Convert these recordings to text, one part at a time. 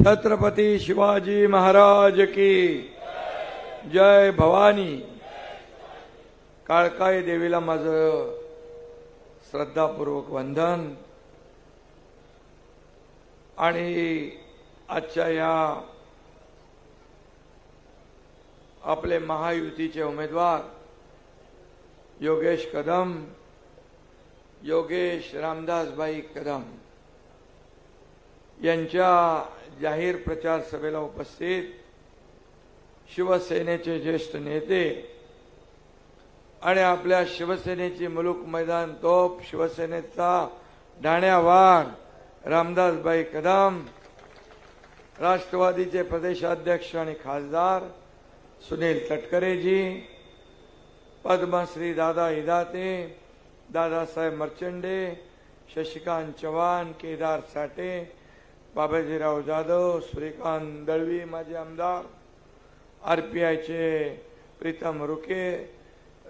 छत्रपती शिवाजी महाराज की जय भवानी। काळकाई देवीला माझं श्रद्धापूर्वक वंदन। आणि आजच्या या आपले महायुतीचे उमेदवार योगेश कदम, योगेश रामदासभाई कदम यांच्या जाहीर प्रचार सभेला उपस्थित शिवसेनेचे ज्येष्ठ नेते आणि आपल्या शिवसेनेची मुलुक मैदान तोप शिवसेनेचा ढाण्यावार रामदासभाई कदम, राष्ट्रवादीचे प्रदेशाध्यक्ष आणि खासदार सुनील तटकरेजी, पद्मश्री दादा इदाते, दादासाहेब मर्चंडे, शशिकांत चव्हाण, केदार साठे, बाबाजीराव जाधव, सूर्यकांत दळवी माजी आमदार, आरपीआयचे प्रीतम रुके,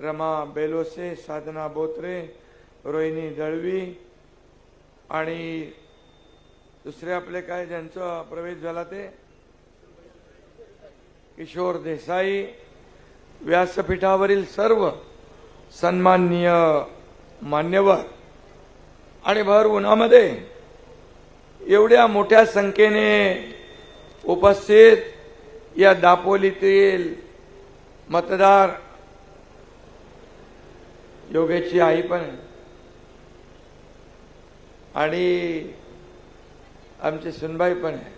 रमा बेलोसे, साधना बोत्रे, रोहिणी दळवी आणि दुसरे आपले काय ज्यांचा प्रवेश झाला ते किशोर देसाई, व्यासपीठावरील सर्व सन्माननीय मान्यवर आणि भर उन्हामध्ये एवढ्या मोठ्या संख्येने उपस्थित या दापोलीतील मतदार, योगेशची आई पण आणि आमची सुनबाई पण आहे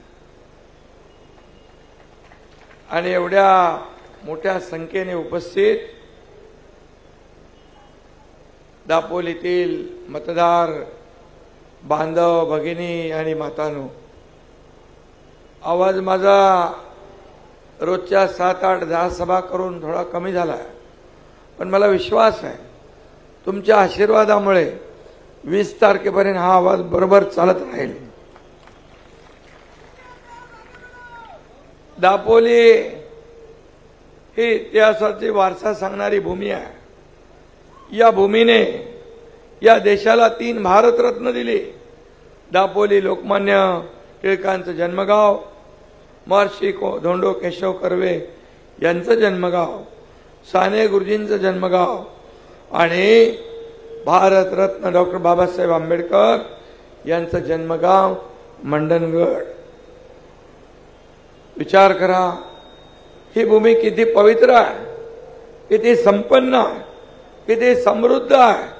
आणि एवढ्या मोठ्या संख्येने उपस्थित दापोलीतील मतदार बांधव, भगिनी आणि मातांनो, आवाज माझा रोजच्या 7, 8, 10 सभा करून थोडा कमी झाला, पण मला विश्वास आहे तुमच्या आशीर्वादामुळे 20 तारखेपर्यंत हा आवाज बरोबर चालत राहील। दापोली ही इतिहासाची वारसा सांगणारी भूमी आहे। या भूमीने या देशाला 3 भारतरत्न दिली। दापोली लोकमान्य टिळकांचं जन्मगाव, महर्षी धोंडो केशव कर्वे यांचं जन्मगाव, साने गुरुजींचं जन्मगाव आणि भारतरत्न डॉक्टर बाबासाहेब आंबेडकर यांचं जन्मगाव मंडणगड। विचार करा, ही भूमी किती पवित्र आहे, किती संपन्न आहे, किती समृद्ध आहे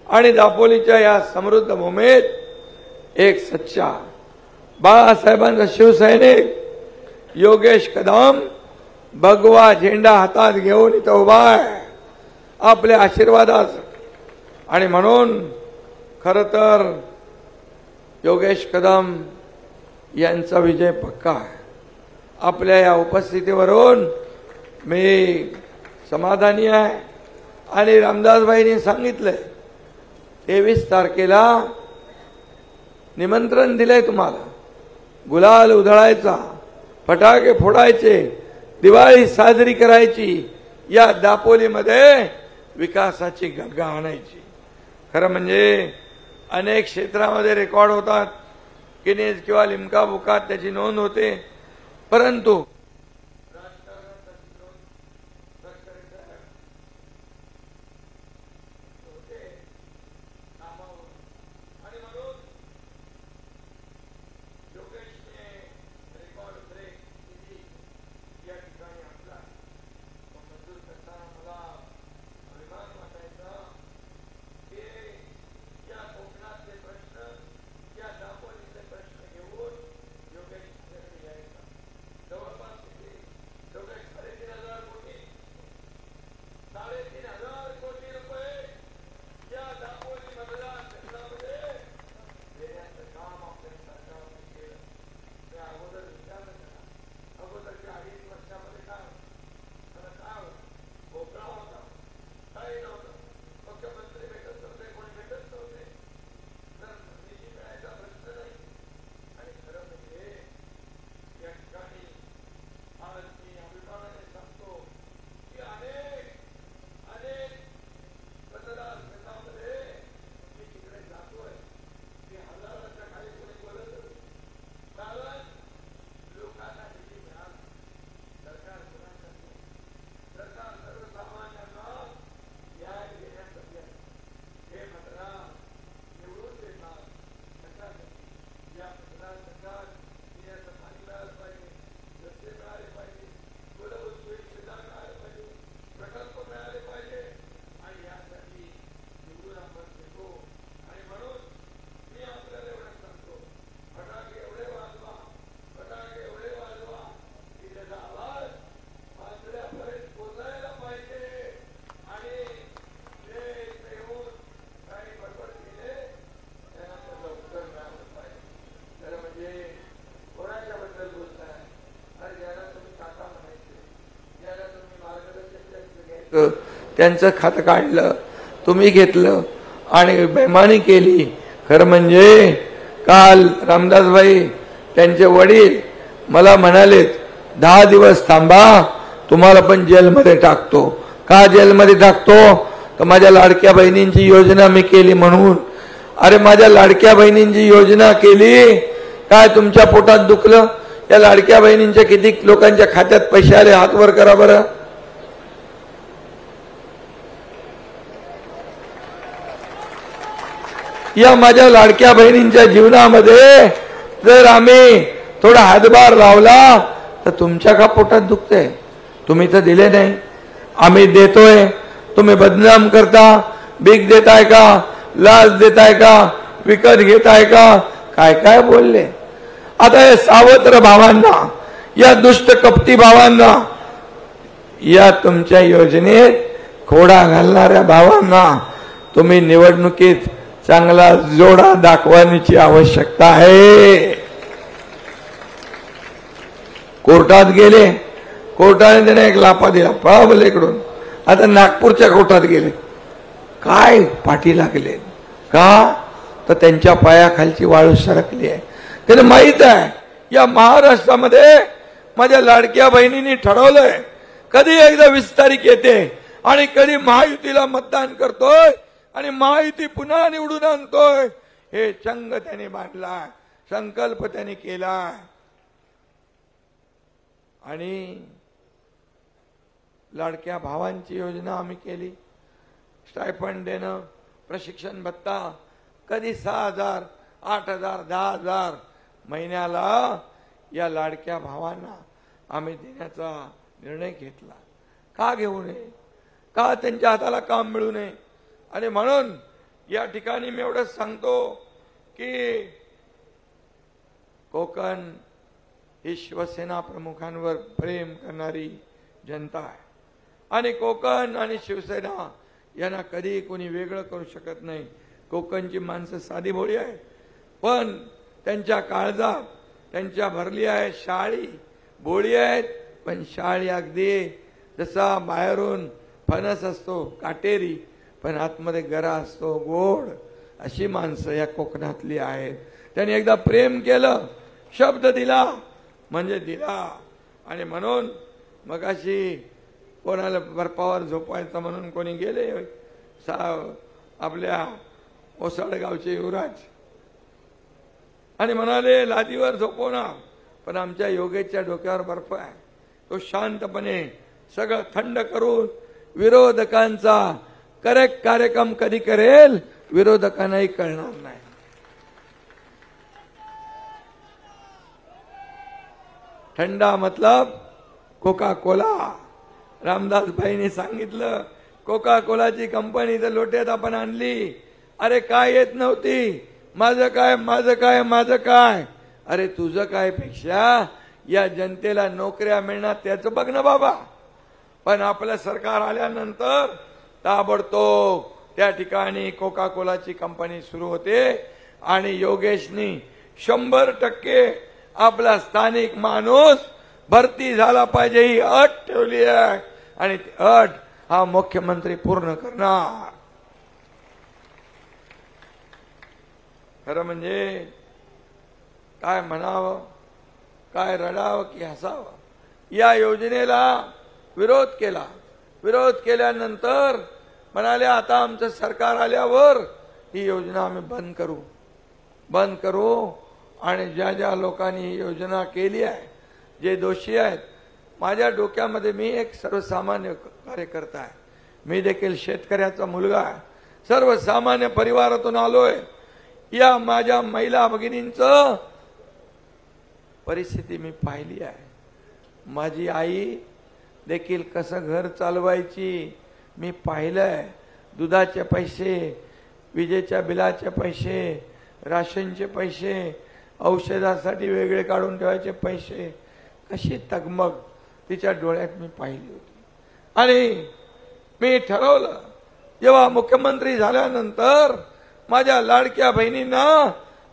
आणि दापोलीच्या या समृद्ध भूमीत एक सच्चा बाळासाहेबांचा शिवसैनिक योगेश कदम भगवा झेंडा हातात घेऊन इथं उभा आहे आपल्या आशीर्वादात। आणि म्हणून खरं तर योगेश कदम यांचा विजय पक्का आहे। आपल्या या उपस्थितीवरून मी समाधानी आहे आणि रामदासभाईंनी सांगितलंय 23 तारखेला निमंत्रण दिलंय तुम्हाला, गुलाल उधळायचा, फटाके फोडायचे, दिवाळी साजरी करायची, या दापोलीमध्ये विकासाची गंगा आणायची। खरं म्हणजे अनेक क्षेत्रामध्ये रेकॉर्ड होतात, गिनीज किंवा लिम्का बुकात त्याची नोंद होते, परंतु जवळपास त्यांचं खातं काढलं, तुम्ही घेतलं आणि बेईमानी केली. खरं म्हणजे काल रामदासभाई त्यांचे वडील मला म्हणालेत 10 दिवस थांबा, तुम्हाला पण जेलमध्ये टाकतो. का जेलमध्ये टाकतो? तर माझ्या लाडक्या बहिणींची योजना मी केली म्हणून. अरे माझ्या लाडक्या बहिणींची योजना केली, काय तुमच्या पोटात दुखलं? या लाडक्या बहिणींच्या किती लोकांच्या खात्यात पैसे आले? हात वर करा बरं. या माझ्या लाडक्या बहिणींच्या जीवनामध्ये जर आम्ही थोडा हातभार लावला तर तुमच्या का पोटात दुखतंय? तुम्ही तर दिले नाही, आम्ही देतोय, तुम्ही बदनाम करता. भीक देताय का? लाच देताय का? विकत घेताय का? काय काय बोलले. आता या सावत्र भावांना, या दुष्ट कपटी भावांना, या तुमच्या योजनेत खोडा घालणाऱ्या भावांना तुम्ही निवडणुकीत चांगला जोडा दाखवण्याची आवश्यकता आहे. कोर्टात गेले, कोर्टाने त्याने एक लापा दिला, पळावलं इकडून. आता नागपूरच्या कोर्टात गेले, काय पाठी लागले का? तर त्यांच्या पायाखालची वाळू सरकली आहे. त्याने माहित आहे या महाराष्ट्रामध्ये माझ्या लाडक्या बहिणींनी ठरवलंय कधी एकदा 20 तारीख येते आणि कधी महायुतीला मतदान करतोय आणि महायुती पुन्हा निवडून आणतोय. हे चंग त्याने बांधलाय, संकल्प त्याने केलाय. आणि लाडक्या भावांची योजना आम्ही केली, स्टायफंड देणं, प्रशिक्षण भत्ता, कधी 6,000, 8,000, 10,000 महिन्याला या लाडक्या भावांना आम्ही देण्याचा निर्णय घेतला. का घेऊ नये? का त्यांच्या हाताला काम मिळू नये? आणि म्हणून या ठिकाणी मी एवढंच सांगतो की कोकण ही शिवसेना प्रमुखांवर प्रेम करणारी जनता आहे आणि कोकण आणि शिवसेना यांना कधी कोणी वेगळं करू शकत नाही. कोकणची माणसं साधी भोळी आहेत, पण त्यांच्या काळजात त्यांच्या भरली आहे शाळी. भोळी आहेत पण शाळी अगदी जसा बाहेरून फणस असतो काटेरी, पण आतमध्ये गरा असतो गोड, अशी माणसं या कोकणातली आहेत. त्यांनी एकदा प्रेम केलं, शब्द दिला म्हणजे दिला. आणि म्हणून मगाशी कोणाला बर्फावर झोपायचं म्हणून कोणी गेले आपल्या ओसाडगावचे युवराज आणि म्हणाले लादीवर झोपवणार, पण आमच्या योगेच्या डोक्यावर बर्फ आहे. तो शांतपणे सगळं थंड करून विरोधकांचा करेक्ट कार्यक्रम कधी करेल विरोधकांनाही कळणार नाही. ठंडा मतलब कोका कोला. रामदास भाईंनी सांगितलं कोका कोलाची कंपनी तर लोट्यात आपण आणली. अरे काय येत नव्हती, माझं काय माझं काय माझं काय. अरे तुझं काय पेक्षा या जनतेला नोकऱ्या मिळणार त्याचं बघ ना बाबा. पण आपलं सरकार आल्यानंतर ताबडतोब त्या ठिकाणी कोका कोलाची कंपनी सुरू होते आणि योगेशनी 100% आपला स्थानिक माणूस भरती झाला पाहिजे ही अट ठेवली आहे आणि ती अट हा मुख्यमंत्री पूर्ण करणार. खरं म्हणजे काय म्हणावं, काय रडावं की हसावं. या योजनेला विरोध केला. विरोध केल्यानंतर म्हणाले आता आमचं सरकार आल्यावर ही योजना आम्ही बंद करू आणि ज्या ज्या लोकांनी ही योजना केली आहे, जे दोषी आहेत, माझ्या डोक्यामध्ये मी एक सर्वसामान्य कार्यकर्ता आहे, मी देखील शेतकऱ्याचा मुलगा आहे, सर्वसामान्य परिवारातून आलोय. या माझ्या महिला भगिनींचं परिस्थिती मी पाहिली आहे. माझी आई देखील कसं घर चालवायची मी पाहिलंय. दुधाचे पैसे, विजेच्या बिलाचे पैसे, राशनचे पैसे, औषधासाठी वेगळे काढून ठेवायचे पैसे, कशी तगमग तिच्या डोळ्यात मी पाहिली होती. आणि मी ठरवलं जेव्हा मुख्यमंत्री झाल्यानंतर माझ्या लाडक्या बहिणींना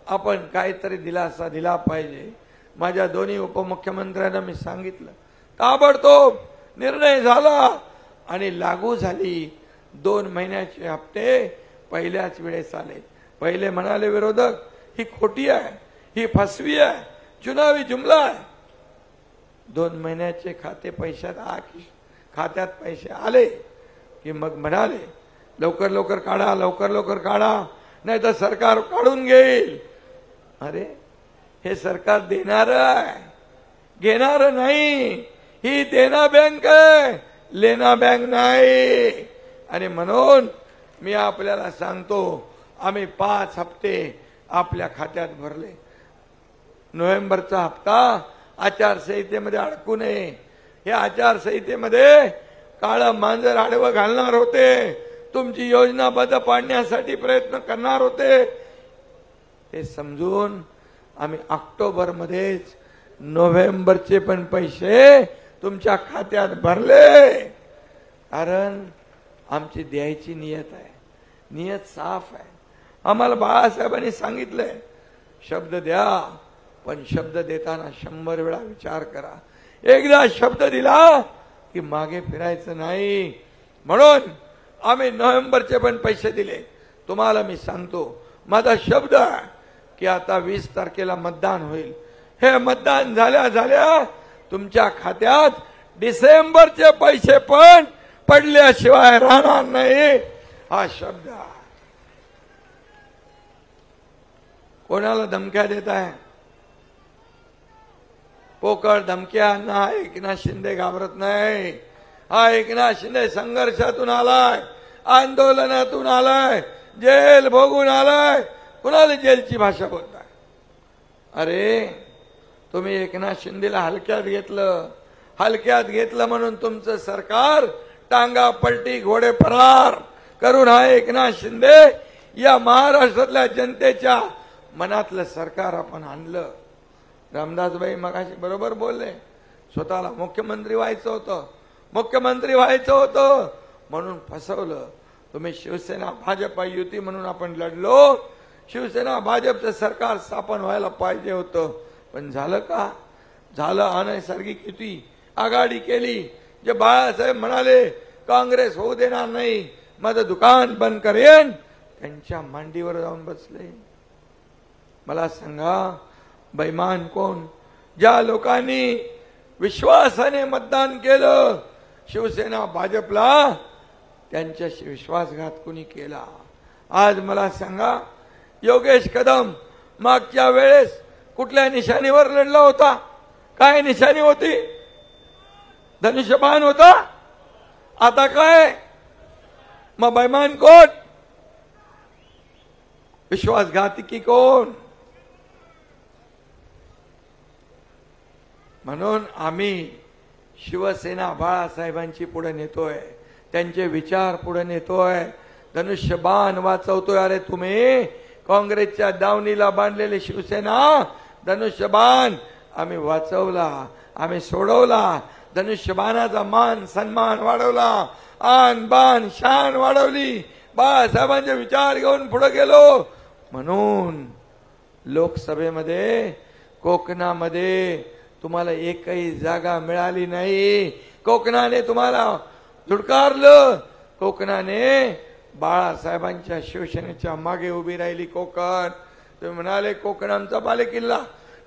आपण काहीतरी दिलासा दिला पाहिजे. माझ्या दोन्ही उपमुख्यमंत्र्यांना मी सांगितलं, ताबडतोब निर्णय झाला आणि लागू झाली. 2 महिन्याचे हप्ते पहिल्याच वेळेस आले. पहिले म्हणाले विरोधक ही खोटी आहे, ही फसवी आहे, चुनावी जुमला आहे. 2 महिन्याचे खात्यात पैसे आले की मग म्हणाले लवकर लवकर काढा, लवकर लवकर काढा, नाही तर सरकार काढून घेईल. अरे हे सरकार देणार आहे, घेणार नाही. ही देना बँक आहे, लेना बँक नाही. आणि म्हणून मी आपल्याला सांगतो, आम्ही 5 हप्ते आपल्या खात्यात भरले. नोव्हेंबरचा हप्ता आचारसंहितेमध्ये अडकू नये. या आचारसंहितेमध्ये काळं मांजर आडवं घालणार होते, तुमची योजनाबद्ध पाडण्यासाठी प्रयत्न करणार होते. हे समजून आम्ही ऑक्टोबरमध्येच नोव्हेंबरचे पण पैसे तुमच्या खात्यात भरले. कारण आमची द्यायची नियत आहे, नियत साफ आहे. आम्हाला बाळासाहेबांनी सांगितलंय शब्द द्या, पण शब्द देताना 100 वेळा विचार करा. एकदा शब्द दिला की मागे फिरायचं नाही. म्हणून आम्ही नोव्हेंबरचे पण पैसे दिले. तुम्हाला मी सांगतो, माझा शब्द आहे की आता 20 तारखेला मतदान होईल. हे मतदान झाल्या झाल्या तुमच्या खात्यात डिसेंबरचे पैसे पण पडल्याशिवाय राहणार नाही. हा शब्द आहे. कोणाला धमक्या देत आहे? पोकळ धमक्यांना एकनाथ शिंदे घाबरत नाही. हा एकनाथ शिंदे संघर्षातून आलाय, आंदोलनातून आलाय, जेल भोगून आलाय. कुणाला जेलची भाषा बोलताय? अरे तुम्ही एकनाथ शिंदेला हलक्यात घेतलं म्हणून तुमचं सरकार टांगा पलटी घोडे फरार करून हा एकनाथ शिंदे या महाराष्ट्रातल्या जनतेच्या मनातलं सरकार आपण आणलं. रामदासबाई मगाशी बरोबर बोलले, स्वतःला मुख्यमंत्री व्हायचं होतं म्हणून फसवलं. तुम्ही शिवसेना भाजप युती म्हणून आपण लढलो. शिवसेना भाजपचं सरकार स्थापन व्हायला पाहिजे होतं, पण झालं का? झालं अनैसर्गिक युती, आघाडी केली. जे बाळासाहेब म्हणाले काँग्रेस होऊ देणार नाही, माझं दुकान बंद करेन, त्यांच्या मांडीवर जाऊन बसले. मला सांगा बैमान कोण? ज्या लोकांनी विश्वासाने मतदान केलं शिवसेना भाजपला, त्यांच्याशी विश्वासघात कोणी केला? आज मला सांगा, योगेश कदम मागच्या वेळेस कुठल्या निशाणीवर लढला होता? काय निशाणी होती? धनुष्यबाण होता. आता काय? मग बैमान कोण? विश्वासघातकी कोण? म्हणून आम्ही शिवसेना बाळासाहेबांची पुढे नेतोय, त्यांचे विचार पुढे नेतोय, धनुष्यबाण वाचवतोय. अरे तुम्ही काँग्रेसच्या दावणीला बांधलेले शिवसेना धनुष्यबाण आम्ही वाचवला, आम्ही सोडवला. धनुष्यबाणाचा मान सन्मान वाढवला, आन बान शान वाढवली, बाळासाहेबांचे विचार घेऊन पुढे गेलो. म्हणून लोकसभेमध्ये कोकणामध्ये तुम्हाला एकही जागा मिळाली नाही. कोकणाने तुम्हाला धुडकारलं. कोकणाने बाळासाहेबांच्या शिवसेनेच्या मागे उभी राहिली. कोकण, तुम्ही म्हणाले कोकण आमचा बालेकिल्ला,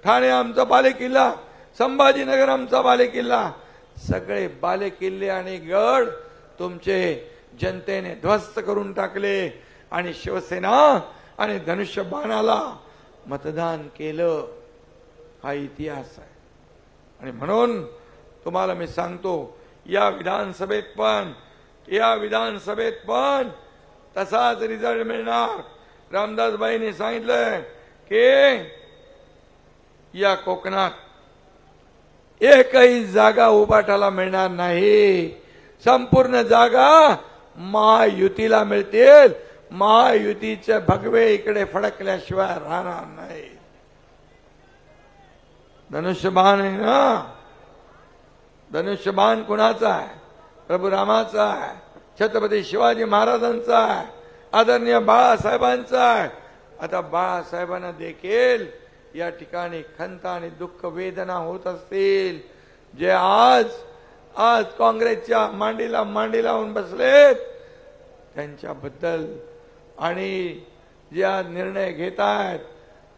ठाणे आमचा बालेकिल्ला, संभाजीनगर आमचा बालेकिल्ला. सगळे बालेकिल्ले आणि गड तुमचे जनतेने ध्वस्त करून टाकले आणि शिवसेना आणि धनुष्यबाणाला मतदान केलं. हा इतिहास आहे. आणि म्हणून तुम्हाला मी सांगतो, या विधानसभेत पण तसाच रिझल्ट मिळणार. रामदासबाईंनी सांगितलं की या कोकणात एकही जागा उभाटाला मिळणार नाही. संपूर्ण जागा महायुतीला मिळतील. महायुतीचे भगवे इकडे फडकल्याशिवाय राहणार नाही. धनुष्यबाण आहे ना, धनुष्यबाण कुणाचा आहे? प्रभू रामाचा आहे, छत्रपती शिवाजी महाराजांचा आहे, आदरणीय बाळासाहेबांचा आहे. आता बाळासाहेबांना देखील या ठिकाणी खंत आणि दुःख वेदना होत असतील. जे आज आज काँग्रेसच्या मांडीला मांडी लावून बसलेत त्यांच्याबद्दल आणि जे आज निर्णय घेत आहेत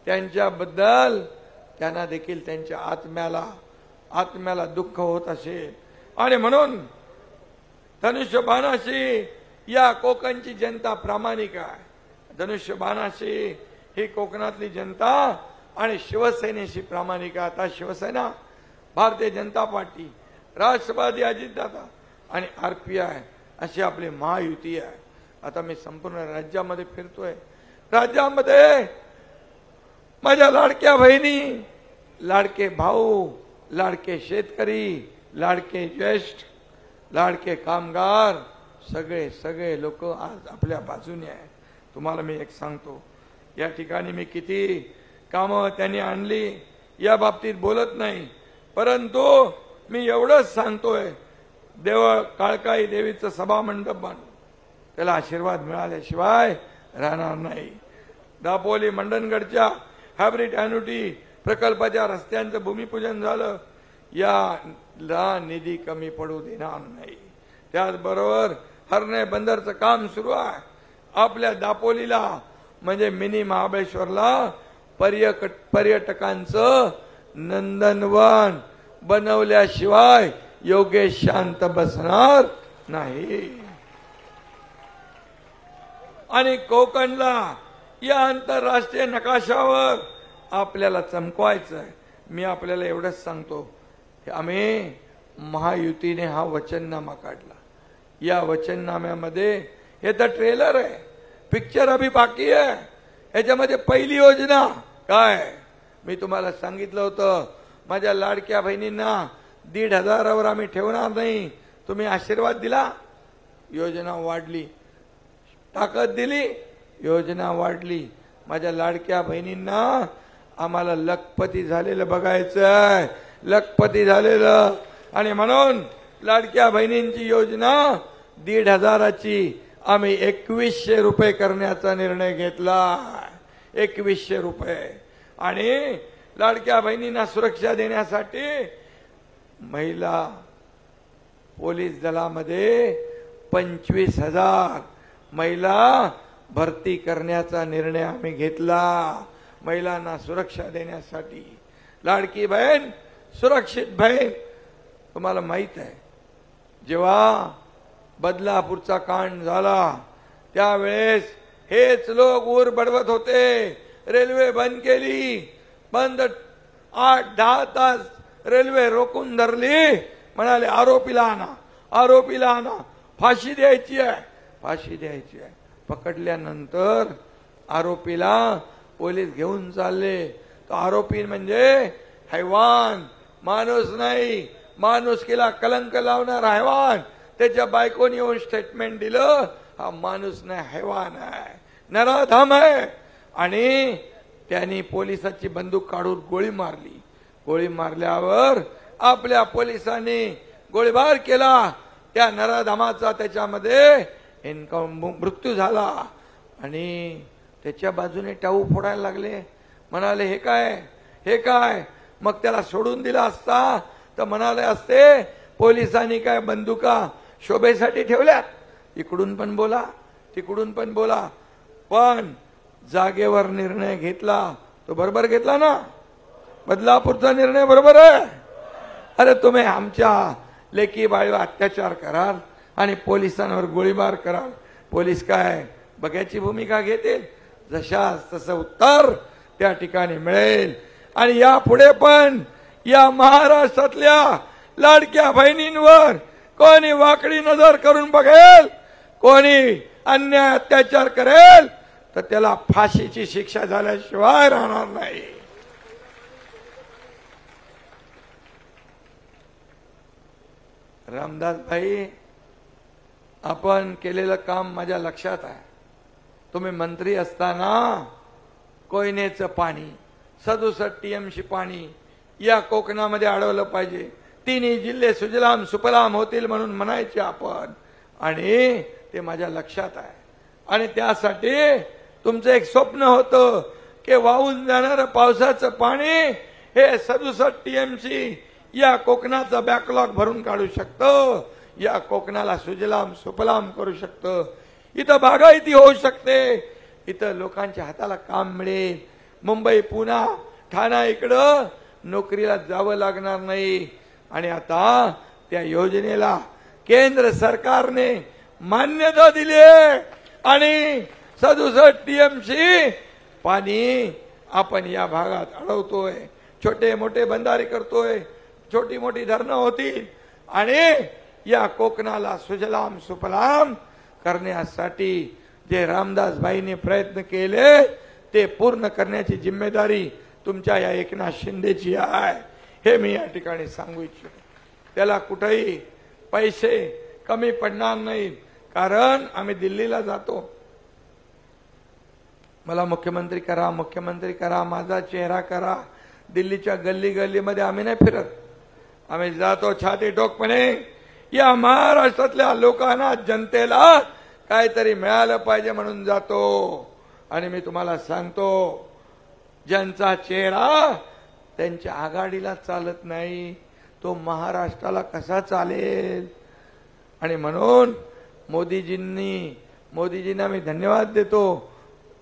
त्यांच्याबद्दल त्यांना देखील त्यांच्या आत्म्याला दुःख होत असेल आणि म्हणून धनुष्यबाणाशी या कोकणची जनता प्रामाणिक आहे। धनुष्यबाणाशी ही कोकणातली जनता आणि शिवसेनेशी प्रामाणिक आहे। आता शिवसेना, भारतीय जनता पार्टी, राष्ट्रवादी अजितदादा आणि आरपीआय अशी आपली महायुती आहे। आता मी संपूर्ण राज्यामध्ये फिरतोय। राज्यामध्ये माझ्या लाडक्या बहिणी, लाडके भाऊ, लाडके शेतकरी, लाडके ज्येष्ठ, लाडके कामगार सगळे लोक आज आपल्या बाजूने आहेत। तुम्हाला मी एक सांगतो, या ठिकाणी मी किती कामं त्यांनी आणली या बाबतीत बोलत नाही, परंतु मी एवढंच सांगतोय, देवळ काळकाई देवीचं सभा मंडप बांधून त्याला आशीर्वाद मिळाल्याशिवाय राहणार नाही। दापोली मंडणगडच्या हायब्रिड एन्युटी प्रकल्पाच्या रस्त्यांचं भूमिपूजन झालं, याला निधी कमी पडू देणार नाही। त्याचबरोबर हरणे बंदरचं काम सुरू आहे। आपल्या दापोलीला म्हणजे मिनी महाबळेश्वरला पर्यटकांचं नंदनवन बनवल्याशिवाय योगेश शांत बसणार नाही। आणि कोकणला या आंतरराष्ट्रीय नकाशावर आपल्याला चमकवायचं आहे। मी आपल्याला एवढंच सांगतो, आम्ही महायुतीने हा वचननामा काढला। या वचननाम्यामध्ये हे तर ट्रेलर आहे, पिक्चर अभी बाकी आहे। याच्यामध्ये पहिली योजना काय, मी तुम्हाला सांगितलं होतं, माझ्या लाडक्या बहिणींना 1,500 आम्ही ठेवणार नाही, तुम्ही आशीर्वाद दिला, योजना वाढली, ताकद दिली, योजना वाढली। माझ्या लाडक्या बहिणींना आम्हाला लखपती झालेलं बघायचं आहे, लखपती झालेलं। आणि म्हणून लाडक्या बहिणींची योजना 1,500ची आम्ही 2,100 रुपये करण्याचा निर्णय घेतला, 2,100 रुपये। आणि लाडक्या बहिणींना सुरक्षा देण्यासाठी महिला पोलीस दलामध्ये 25,000 महिला भरती करण्याचा निर्णय आम्ही घेतला, महिलांना सुरक्षा देण्यासाठी। लाडकी बहीण, सुरक्षित बहीण। तुम्हाला माहित आहे, जेव्हा बदलापूरचा कांड झाला त्यावेळेस हेच लोक ऊर बडवत होते, रेल्वे बंद केली, बंद 8-10 तास रेल्वे रोखून धरली, म्हणाले आरोपीला आणा, फाशी द्यायची आहे, फाशी द्यायची आहे। पकडल्यानंतर आरोपीला पोलीस घेऊन चालले, तो आरोपी म्हणजे हैवान, माणूस नाही, माणुसकीला कलंक लावणार हैवान। त्याच्या बायकोने येऊन स्टेटमेंट दिलं, हा माणूस नाही हैवान आहे, नराधम आहे। आणि त्यांनी पोलिसाची बंदूक काढून गोळी मारली, गोळी मारल्यावर आपल्या पोलिसांनी गोळीबार केला, त्या नराधमाचा त्याच्यामध्ये मृत्यू झाला। आणि त्याच्या बाजूने टाऊ फोडायला लागले, म्हणाले हे काय। मग त्याला सोडून दिला असता तर म्हणाले असते पोलिसांनी काय बंदुका शोभेसाठी ठेवल्यात, इकडून पण बोला तिकडून पण बोला, पण जागेवर निर्णय घेतला तो बरोबर घेतला ना, बदलापूरचा निर्णय बरोबर आहे। अरे तुम्ही आमच्या लेकी बाळीवर अत्याचार कराल आणि पोलिसांवर गोळीबार कराल, पोलीस काय बघ्याची भूमिका घेतील, जशास तसं उत्तर त्या ठिकाणी मिळेल। आणि यापुढे पण या महाराष्ट्रातल्या लाडक्या बहिणींवर कोणी वाकडी नजर करून बघेल, कोणी अन्याय अत्याचार करेल तर त्याला फाशीची शिक्षा झाल्याशिवाय राहणार नाही। रामदास भाई, आपण केलेलं काम माझ्या लक्षात आहे। तुम्ही मंत्री असताना कोयनेचं पाणी 67 TMC पाणी या कोकणामध्ये अडवलं पाहिजे, 3 जिल्हे सुजलाम सुफलाम होतील म्हणून म्हणायचे आपण, आणि ते माझ्या लक्षात आहे। आणि त्यासाठी तुमचं एक स्वप्न होतं की वाहून जाणारं पावसाचं पाणी हे 67 TMC या कोकणाचा बॅकलॉग भरून काढू शकतं, या कोकणाला सुजलाम सुफलाम करू शकतं, इथं बागायती होऊ शकते, इथं लोकांच्या हाताला काम मिळेल, मुंबई पुणे ठाणा इकडं नोकरीला जावं लागणार नाही. आणि आता त्या योजनेला केंद्र सरकारने मान्यता दिली आहे आणि 67 टीएमसी पाणी आपण या भागात अडवतोय, छोटे मोठे बंधारे करतोय, छोटी मोठी धरणं होतील आणि या कोकणाला सुजलाम सुफलाम करण्यासाठी जे रामदासबाईंनी प्रयत्न केले ते पूर्ण करण्याची जिम्मेदारी तुमच्या या एकनाथ शिंदेची आहे, हे मी या ठिकाणी सांगू इच्छितो. त्याला कुठेही पैसे कमी पडणार नाहीत, कारण आम्ही दिल्लीला जातो, मला मुख्यमंत्री करा मुख्यमंत्री करा, माझा चेहरा करा, दिल्लीच्या गल्ली गल्लीमध्ये आम्ही नाही फिरत, आम्ही जातो छाती ठोकपणे या महाराष्ट्रातल्या लोकांना जनतेला काहीतरी मिळालं पाहिजे म्हणून जातो. आणि मी तुम्हाला सांगतो, ज्यांचा चेहरा त्यांच्या आघाडीला चालत नाही तो महाराष्ट्राला कसा चालेल. आणि म्हणून मोदीजींना मी धन्यवाद देतो.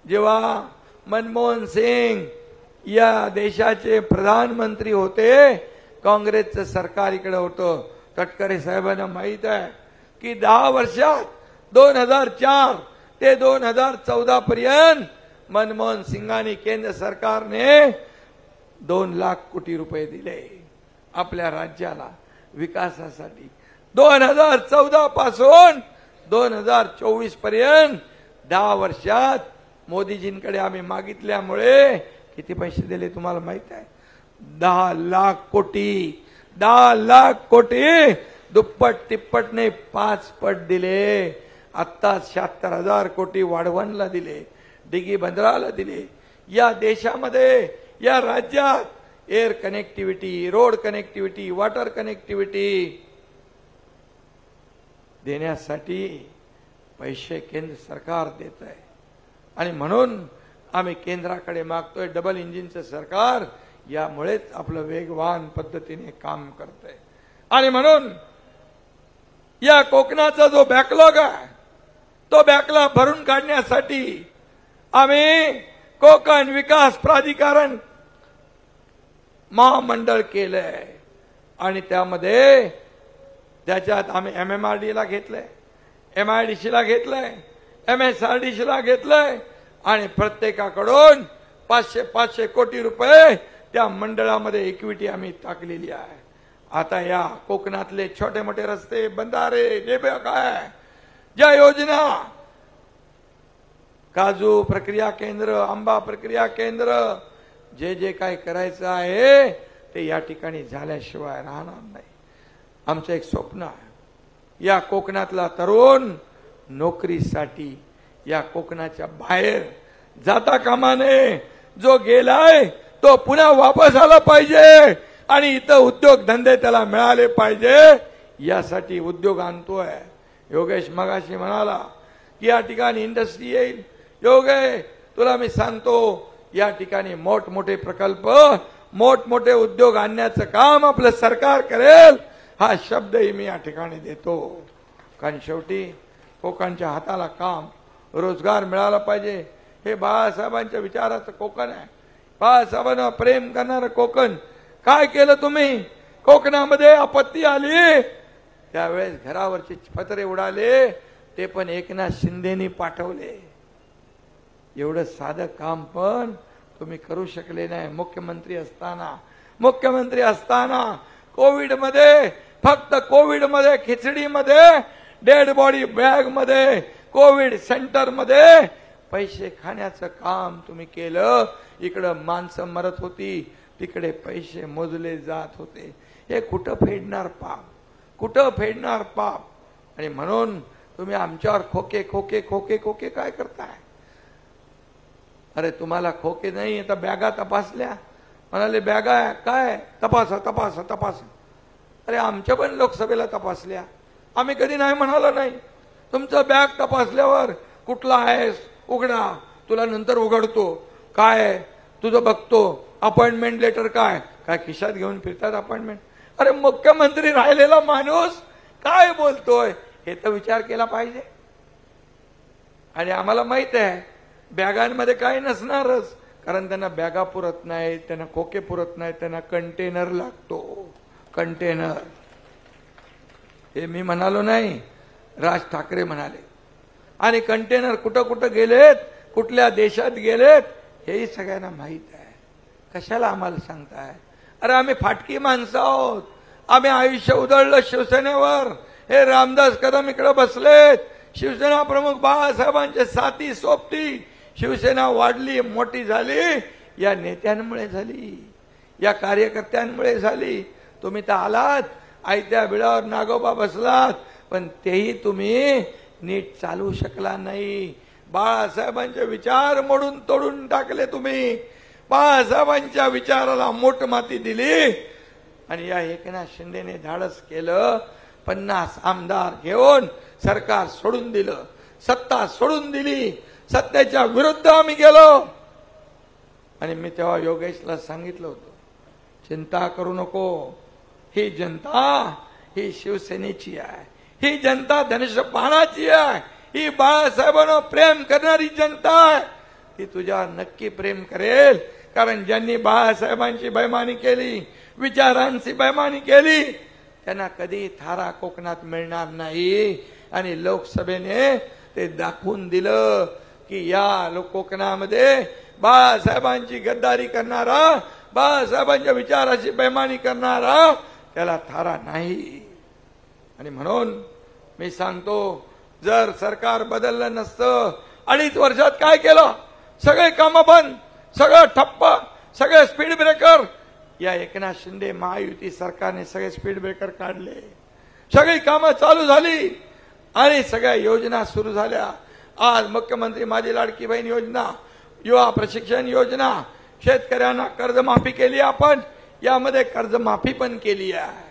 जेव्हा मनमोहन सिंग या देशाचे प्रधानमंत्री होते, काँग्रेसचं सरकार इकडे होतं, तटकरे साहेबांना माहित आहे की 10 वर्षात 2004 ते 2014 पर्यंत मनमोहन सिंगांनी केंद्र सरकारने 2 लाख कोटी रुपये दिले आपल्या राज्याला विकासासाठी. 2014 पासून 2024 पर्यंत 10 वर्षात मोदीजींकडे आम्ही मागितल्यामुळे किती पैसे दिले तुम्हाला माहित आहे? 10 लाख कोटी. 10 लाख कोटी दुप्पट तिप्पट नाही 5 पट दिले. आत्ता 76,000 कोटी वाढवणला दिले, डिगी बंदराला दिले. या देशामध्ये या राज्यात air connectivity, road connectivity, water connectivity देण्यासाठी पैसे केंद्र सरकार देत आहे. आणि म्हणून आम्ही केंद्राकडे मागतोय डबल इंजिनचं सरकार, यामुळेच आपलं वेगवान पद्धतीने काम करतंय. आणि म्हणून या कोकणाचा जो बॅकलॉग आहे तो बॅकलॉग भरून काढण्यासाठी आम्ही कोकण विकास प्राधिकरण महामंडळ केलंय. आणि त्याच्यात आम्ही MMRD ला घेतलंय, MIDC ला घेतलंय, MSRDC ला घेतलंय आणि प्रत्येकाकडून 500 कोटी रुपये त्या मंडळामध्ये इक्विटी आम्ही टाकलेली आहे. आता या कोकणातले छोटे मोठे रस्ते, बंधारे, डेबे काय ज्या योजना, काजू प्रक्रिया केंद्र, आंबा प्रक्रिया केंद्र, जे काय करायचं आहे ते या ठिकाणी झाल्याशिवाय राहणार नाही. आमचं एक स्वप्न आहे, या कोकणातला तरुण नोकरीसाठी या कोकणाच्या बाहेर जाता कामा नये. जो गेलाय तो पुन्हा वापस आला पाहिजे आणि इथं उद्योग धंदे त्याला मिळाले पाहिजे, यासाठी उद्योग आणतोय. योगेश मगाशी म्हणाला की या ठिकाणी इंडस्ट्री येईल. योगेश तुला मी सांगतो, या ठिकाणी मोठमोठे प्रकल्प, मोठमोठे उद्योग आणण्याचं काम आपलं सरकार करेल, हा शब्दही मी या ठिकाणी देतो. कारण शेवटी कोकणच्या हाताला काम, रोजगार मिळाला पाहिजे. हे बाळासाहेबांच्या विचाराचं कोकण आहे, बाळासाहेबांना प्रेम करणारं कोकण. काय केलं तुम्ही? कोकणामध्ये आपत्ती आली त्यावेळेस घरावरचे पत्रे उडाले, ते पण एकनाथ शिंदेनी पाठवले. एवढं साधं काम पण तुम्ही करू शकले नाही मुख्यमंत्री असताना. कोविडमध्ये, फक्त कोविडमध्ये, खिचडीमध्ये, डेड बॉडी बॅग मध्ये, कोविड सेंटर मध्ये पैसे खाण्याचं काम तुम्ही केलं. इकडं माणसं मरत होती, तिकडे पैसे मोजले जात होते. हे कुठं फेडणार पाप, कुठं फेडणार पाप. आणि म्हणून तुम्ही आमच्यावर खोके खोके खोके खोके काय करताय? अरे तुम्हाला खोके नाही, आता बॅगा तपासल्या, म्हणाले बॅगा काय तपासा तपासा तपासा. अरे आमच्या पण लोकसभेला तपासल्या, आम्ही कधी नाही म्हणालो नाही. तुमचं बॅग तपासल्यावर कुठला आहेस उघडा, तुला नंतर उघडतो, काय तुझं बघतो, अपॉइंटमेंट लेटर काय काय खिशात घेऊन फिरतात अपॉइंटमेंट. अरे मुख्यमंत्री राहिलेला माणूस काय बोलतोय हे तर विचार केला पाहिजे. आणि आम्हाला माहित आहे बॅगांमध्ये काही नसणारच, कारण त्यांना बॅगा पुरत नाही, त्यांना खोके पुरत नाही, त्यांना कंटेनर लागतो. कंटेनर हे मी म्हणालो नाही, राज ठाकरे म्हणाले. आणि कंटेनर कुठं कुठं गेलेत, कुठल्या देशात गेलेत हेही सगळ्यांना माहित आहे. कशाला आम्हाला सांगताय? अरे आम्ही फाटकी माणसं आहोत. आम्ही आयुष्य उधळलं शिवसेनेवर. हे रामदास कदम इकडे बसलेत, शिवसेना प्रमुख बाळासाहेबांचे साथी सोबती. शिवसेना वाढली, मोठी झाली या नेत्यांमुळे झाली, या कार्यकर्त्यांमुळे झाली. तुम्ही तर आलात, आयत्या बिळावर नागोबा बसलात, पण तेही तुम्ही नीट चालू शकला नाही. बाळासाहेबांचे विचार मोडून तोडून टाकले तुम्ही. बाळासाहेबांच्या विचाराला मोठ माती दिली. आणि या एकनाथ शिंदेने धाडस केलं, 50 आमदार घेऊन सरकार सोडून दिलं, सत्ता सोडून दिली. सत्तेच्या विरुद्ध आम्ही गेलो. आणि मी तेव्हा योगेशला सांगितलं होतं, चिंता करू नको, ही जनता ही शिवसेनेची आहे, ही जनता धनुष्यबाणाची आहे, ही बाळासाहेबांवर प्रेम करणारी जनता आहे. ती तुझ्यावर नक्की प्रेम करेल, कारण ज्यांनी बाळासाहेबांची बेईमानी केली, विचारांची बेईमानी केली, त्यांना कधी थारा कोकणात मिळणार नाही. आणि लोकसभेने ते दाखवून दिलं की या कोकणामध्ये बाळासाहेबांची गद्दारी करणारा, बाळासाहेबांच्या विचाराची बेईमानी करणारा त्याला थारा नाही. आणि म्हणून मी सांगतो, जर सरकार बदललं नसतं, 2.5 वर्षात काय केलं? सगळे कामं बंद, सगळं ठप्प, सगळे स्पीड ब्रेकर. या एकनाथ शिंदे महायुती सरकारने सगळे स्पीड ब्रेकर काढले, सगळी कामं चालू झाली आणि सगळ्या योजना सुरू झाल्या. आज मुख्यमंत्री माझी लाडकी बहीण योजना, युवा प्रशिक्षण योजना, शेतकऱ्यांना कर्जमाफी केली. आपण यामध्ये कर्जमाफी पण केली आहे.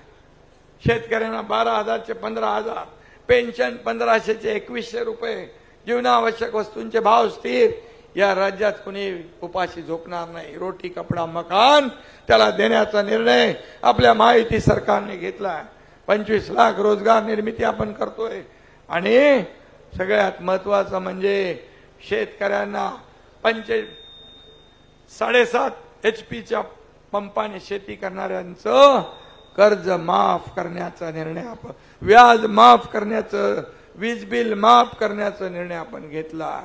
शेतकऱ्यांना 12,000चे 15,000, पेन्शन 1500चे 2100 रुपये, जीवनावश्यक वस्तूंचे भाव स्थिर. या राज्यात कुणी उपाशी झोपणार नाही. रोटी कपडा मकान त्याला देण्याचा निर्णय आपल्या महायुती सरकारने घेतला. 25 लाख रोजगार निर्मिती आपण करतोय. आणि सगळ्यात महत्वाचं म्हणजे शेतकऱ्यांना 7.5 HP पंपाने शेती करणाऱ्यांचं कर्ज माफ करण्याचा निर्णय आपण, व्याज माफ करण्याचं, वीज बिल माफ करण्याचा निर्णय आपण घेतला.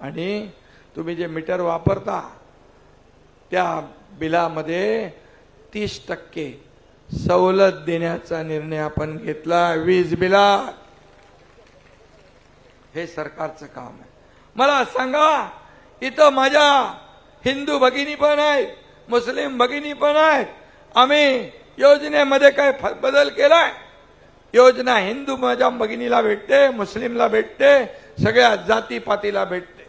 आणि तुम्ही जे मीटर वापरता त्या बिलामध्ये 30% सवलत देण्याचा निर्णय आपण घेतला वीज बिलात. हे सरकारचं काम आहे. मला सांगा, इथं माझ्या हिंदू भगिनी पण आहेत, मुस्लिम भगिनी पण आहेत. आम्ही योजनेमध्ये काय बदल केलाय? योजना हिंदू माझ्या भगिनीला भेटते, मुस्लिमला भेटते, सगळ्या जातीपातीला भेटते.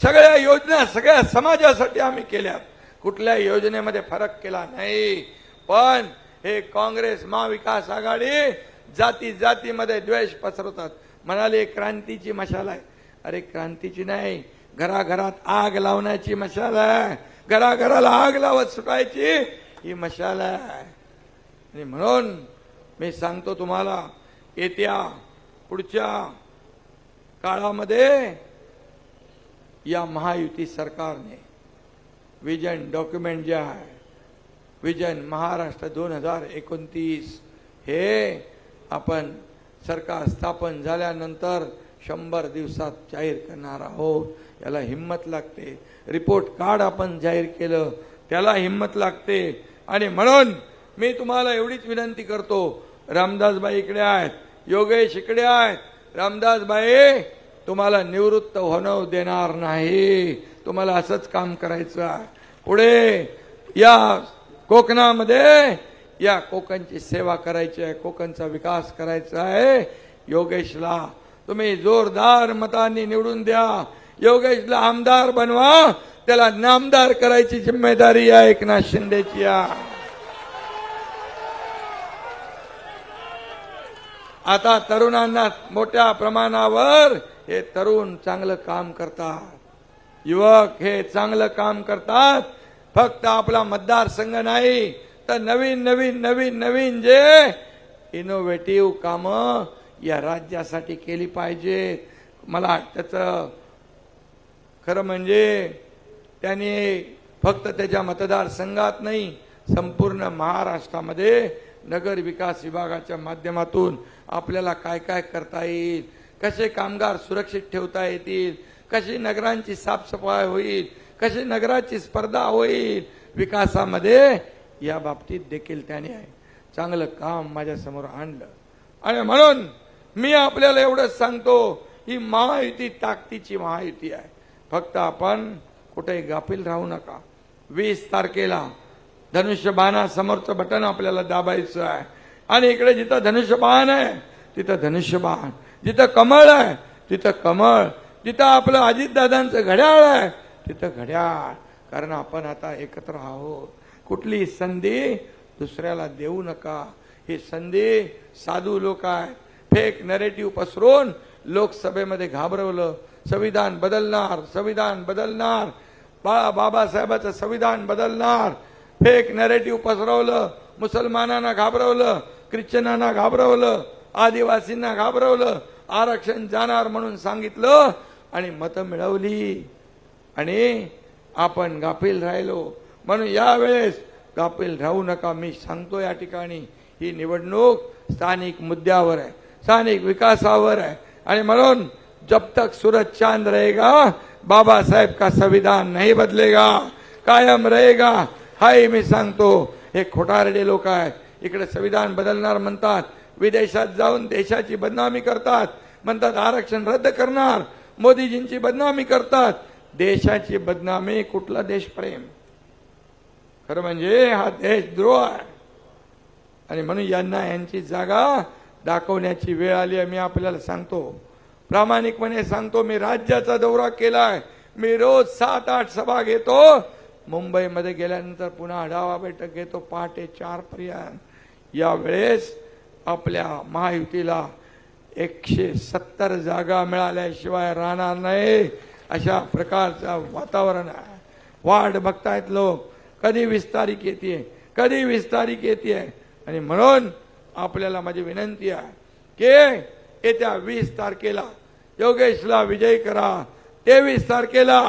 सगळ्या योजना सगळ्या समाजासाठी आम्ही केल्यात. कुठल्या योजनेमध्ये फरक केला नाही. पण हे काँग्रेस महाविकास आघाडी जाती जातीमध्ये द्वेष पसरवतात. म्हणाले क्रांतीची मशाल आहे. अरे क्रांतीची नाही, घराघरात आग लावण्याची मशाल आहे. घराघराला आग लावत सुटायची ही मशाल आहे. आणि म्हणून मी सांगतो तुम्हाला, येत्या पुढच्या काळामध्ये या महायुती सरकारने विजन डॉक्युमेंट जे आहे, विजन महाराष्ट्र 2029, हे आपण सरकार स्थापन झाल्यानंतर 100 दिवसात जाहीर करणार आहोत. याला हिम्मत लागते. रिपोर्ट कार्ड आपण जाहीर केलं, त्याला हिम्मत लागते. आणि म्हणून मी तुम्हाला एवढीच विनंती करतो, रामदासबाई इकडे आहेत, योगेश इकडे आहेत. रामदासबाई, तुम्हाला निवृत्त होणं देणार नाही. तुम्हाला असंच काम करायचं आहे. पुढे या कोकणामध्ये या कोकणची सेवा करायची आहे, कोकणचा विकास करायचा आहे. योगेशला तुम्ही जोरदार मतांनी निवडून द्या. योगेशला आमदार बनवा. त्याला नामदार करायची जिम्मेदारी या एकनाथ शिंदेची आहे. आता तरुणांना मोठ्या प्रमाणावर हे तरुण चांगलं काम करतात, युवक हे चांगलं काम करतात. फक्त आपला मतदारसंघ नाही तर नवीन नवीन नवीन नवीन जे इनोव्हेटिव्ह कामं या राज्यासाठी केली पाहिजे। मला त्याचं खरं म्हणजे त्याने फक्त त्याच्या मतदारसंघात नाही, संपूर्ण महाराष्ट्रामध्ये नगर विकास विभागाच्या माध्यमातून आपल्याला काय काय करता येईल, कसे कामगार सुरक्षित ठेवता येतील, कशी नगरांची साफसफाई होईल, कशी नगराची स्पर्धा होईल विकासामध्ये, या बाबतीत देखील त्याने चांगलं काम माझ्या समोर आणलं। आणि म्हणून मी आपल्याला एवढंच सांगतो, ही महायुती ताकदीची महायुती आहे। फक्त आपण कुठेही गाफील राहू नका। 20 तारखेला धनुष्यबाणासमोरचं बटन आपल्याला दाबायचं आहे आणि इकडे जिथं धनुष्यबाण आहे तिथं धनुष्यबाण, जिथं कमळ आहे तिथं कमळ, जिथं आपलं अजितदादांचं घड्याळ आहे तिथं घड्याळ। कारण आपण आता एकत्र आहोत। कुठली संधी दुसऱ्याला देऊ नका। ही संधी साधू लोक आहे, फेक नरेटिव्ह पसरून लोकसभेमध्ये घाबरवलं, संविधान बदलणार, संविधान बदलणार, बाबासाहेबांचं संविधान बदलणार, फेक नरेटिव्ह पसरवलं, मुसलमानांना घाबरवलं, ख्रिश्चनांना घाबरवलं, आदिवासींना घाबरवलं, आरक्षण जाणार म्हणून सांगितलं आणि मतं मिळवली आणि आपण गाफील राहिलो। म्हणून यावेळेस गाफील राहू नका। मी सांगतो या ठिकाणी ही निवडणूक स्थानिक मुद्द्यावर आहे, स्थानिक विकासावर आहे आणि म्हणून जब तक सूरज चांद रहेगा बाबा साहेब का संविधान नहीं बदलेगा, कायम रहेगा। हाय मी सांगतो, हे खोटारडे लोक आहेत, इकडे संविधान बदलणार म्हणतात, विदेशात जाऊन देशाची बदनामी करतात, म्हणतात आरक्षण रद्द करणार, मोदीजींची बदनामी करतात। देशाची बदनामी, कुठला देशप्रेम? खरं म्हणजे हा देशद्रोह आहे आणि म्हणून यांना यांची जागा दाखवण्याची वेळ आली आहे। मी आपल्याला सांगतो, प्रामाणिकपणे सांगतो, मी राज्याचा दौरा केलाय, मी रोज 7-8 सभा घेतो, मुंबईमध्ये गेल्यानंतर पुन्हा आढावा बैठक घेतो पहाटे 4 पर्यंत। यावेळेस आपल्या महायुतीला 170 जागा मिळाल्याशिवाय राहणार नाही, अशा प्रकारचं वातावरण आहे। वाढ बघतायत लोक, कधी 20 तारीख येते, कधी 20 तारीख येते। आणि म्हणून आपल्याला माझी विनंती आहे की येत्या 20 तारखेला योगेशला विजय करा, 23 तारखेला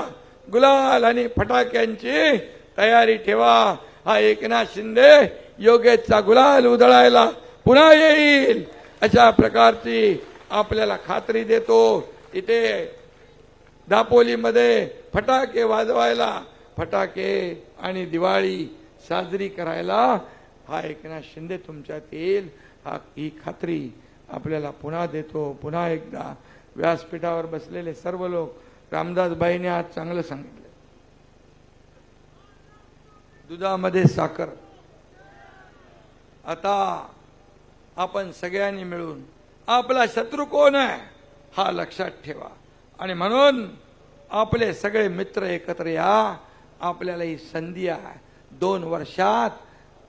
गुलाल आणि फटाक्यांची तयारी ठेवा। हा एकनाथ शिंदे योगेशचा गुलाल उधळायला पुन्हा येईल, अशा प्रकारची आपल्याला खात्री देतो। इथे दापोलीमध्ये फटाके वाजवायला, फटाके आणि दिवाळी साजरी करायला हा एकनाथ शिंदे तुमच्यात येईल, ही खात्री आपल्याला पुन्हा देतो। पुन्हा एकदा व्यासपीठावर बसलेले सर्व लोक, रामदासबाईंनी आज चांगलं सांगितलं, दुधामध्ये साखर। आता आपण सगळ्यांनी मिळून आपला शत्रू कोण आहे हा लक्षात ठेवा आणि म्हणून आपले सगळे मित्र एकत्र या। आपल्याला ही संधी आहे। 2 वर्षात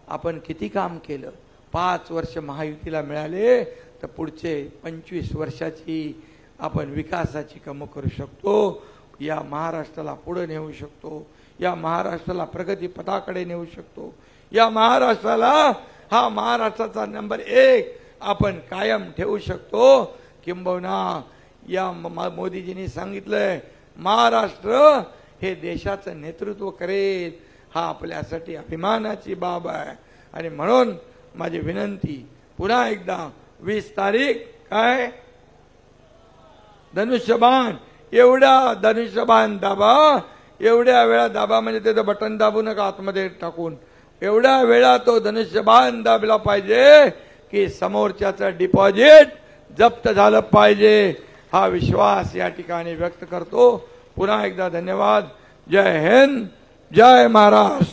आपण किती काम केलं, 5 वर्ष महायुतीला मिळाले, तर पुढचे 25 वर्षाची आपण विकासाची कामं करू शकतो, या महाराष्ट्राला पुढे नेऊ शकतो, या महाराष्ट्राला प्रगती पथाकडे नेऊ शकतो, या महाराष्ट्राला हा महाराष्ट्राचा नंबर 1 आपण कायम ठेवू शकतो। किंबहुना या मोदीजींनी सांगितलंय महाराष्ट्र हे देशाचं नेतृत्व करेल, हा आपल्यासाठी अभिमानाची बाब आहे। आणि म्हणून माझी विनंती पुन्हा एकदा 20 तारीख काय धनुष्यबाण, एवढा धनुष्यबाण दाबा, एवढ्या वेळा दाबा, म्हणजे त्याचं बटन दाबू नका आतमध्ये टाकून, एवढ्या वेळा तो धनुष्यबाण दाबला पाहिजे की समोरच्याचं डिपॉझिट जप्त झालं पाहिजे। हा विश्वास या ठिकाणी व्यक्त करतो। पुन्हा एकदा धन्यवाद। जय हिंद, जय महाराष्ट्र।